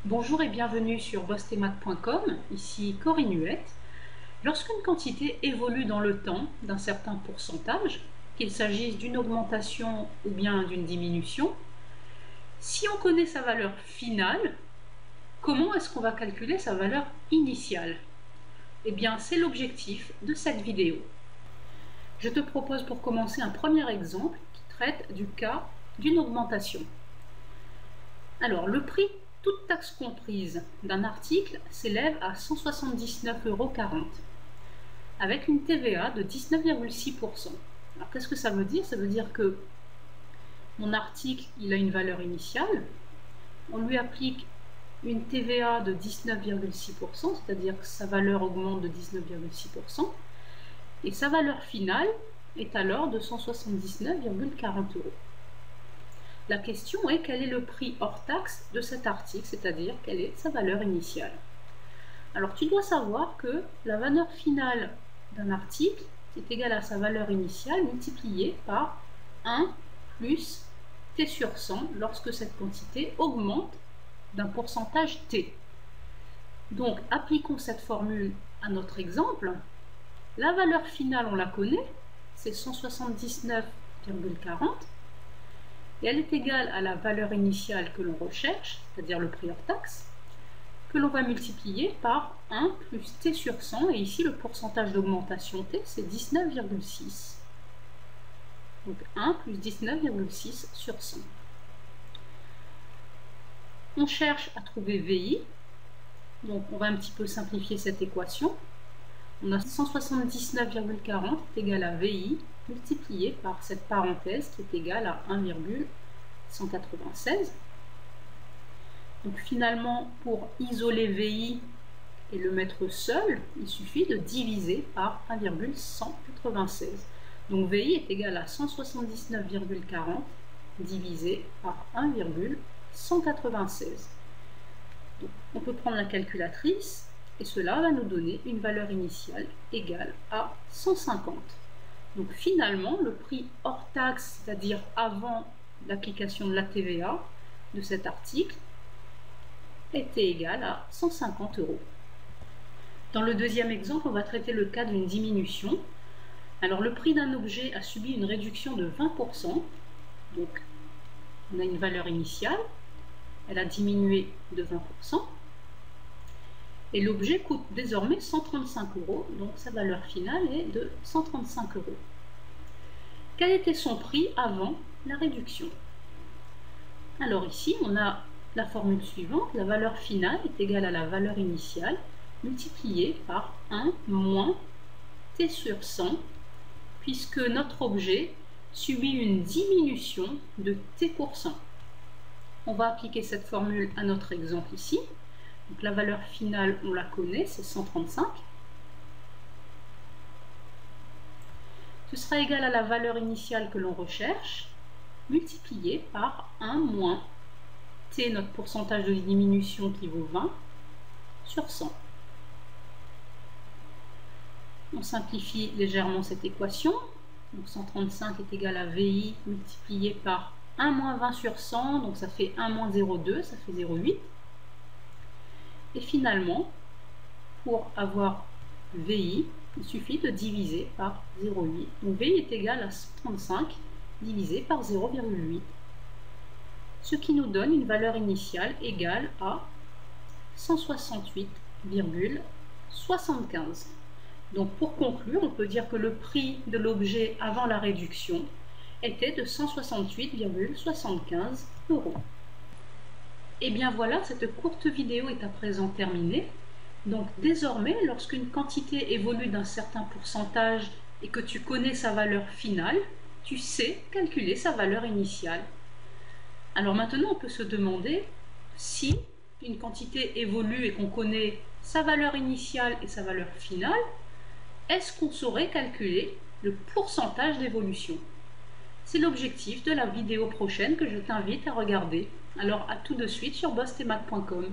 Bonjour et bienvenue sur bosstemath.com, ici Corinne Huette. Lorsqu'une quantité évolue dans le temps d'un certain pourcentage, qu'il s'agisse d'une augmentation ou bien d'une diminution, si on connaît sa valeur finale, comment est-ce qu'on va calculer sa valeur initiale? Eh bien, c'est l'objectif de cette vidéo. Je te propose pour commencer un premier exemple qui traite du cas d'une augmentation. Alors, le prix, toute taxe comprise, d'un article s'élève à 179,40 € avec une TVA de 19,6%. Alors, qu'est-ce que ça veut dire? Ça veut dire que mon article, il a une valeur initiale, on lui applique une TVA de 19,6%, c'est-à-dire que sa valeur augmente de 19,6%, et sa valeur finale est alors de 179,40 €. La question est quel est le prix hors taxe de cet article, c'est-à-dire quelle est sa valeur initiale. Alors tu dois savoir que la valeur finale d'un article est égale à sa valeur initiale multipliée par 1 plus t sur 100 lorsque cette quantité augmente d'un pourcentage t. Donc appliquons cette formule à notre exemple. La valeur finale, on la connaît, c'est 179,40 et elle est égale à la valeur initiale que l'on recherche, c'est-à-dire le prix hors taxe, que l'on va multiplier par 1 plus t sur 100, et ici le pourcentage d'augmentation t, c'est 19,6. Donc 1 plus 19,6 sur 100. On cherche à trouver VI, donc on va un petit peu simplifier cette équation. On a 179,40 est égal à VI multiplié par cette parenthèse qui est égale à 1,196. Donc finalement, pour isoler VI et le mettre seul, il suffit de diviser par 1,196. Donc VI est égal à 179,40 divisé par 1,196. Donc, on peut prendre la calculatrice et cela va nous donner une valeur initiale égale à 150. Donc finalement, le prix hors taxe, c'est-à-dire avant l'application de la TVA de cet article, était égal à 150 €. Dans le deuxième exemple, on va traiter le cas d'une diminution. Alors le prix d'un objet a subi une réduction de 20%, donc on a une valeur initiale, elle a diminué de 20%, et l'objet coûte désormais 135 €, donc sa valeur finale est de 135 €. Quel était son prix avant la réduction? Alors ici, on a la formule suivante, la valeur finale est égale à la valeur initiale multipliée par 1 moins t sur 100, puisque notre objet subit une diminution de t%. On va appliquer cette formule à notre exemple ici. Donc la valeur finale, on la connaît, c'est 135. Ce sera égal à la valeur initiale que l'on recherche, multipliée par 1 moins t, notre pourcentage de diminution qui vaut 20, sur 100. On simplifie légèrement cette équation. Donc 135 est égal à VI multiplié par 1 moins 20 sur 100, donc ça fait 1 moins 0,2, ça fait 0,8. Et finalement, pour avoir VI, il suffit de diviser par 0,8. Donc VI est égal à 135 divisé par 0,8. Ce qui nous donne une valeur initiale égale à 168,75. Donc pour conclure, on peut dire que le prix de l'objet avant la réduction était de 168,75 €. Et bien voilà, cette courte vidéo est à présent terminée. Donc désormais, lorsqu'une quantité évolue d'un certain pourcentage et que tu connais sa valeur finale, tu sais calculer sa valeur initiale. Alors maintenant, on peut se demander si une quantité évolue et qu'on connaît sa valeur initiale et sa valeur finale, est-ce qu'on saurait calculer le pourcentage d'évolution? C'est l'objectif de la vidéo prochaine que je t'invite à regarder. Alors à tout de suite sur bosstemath.com.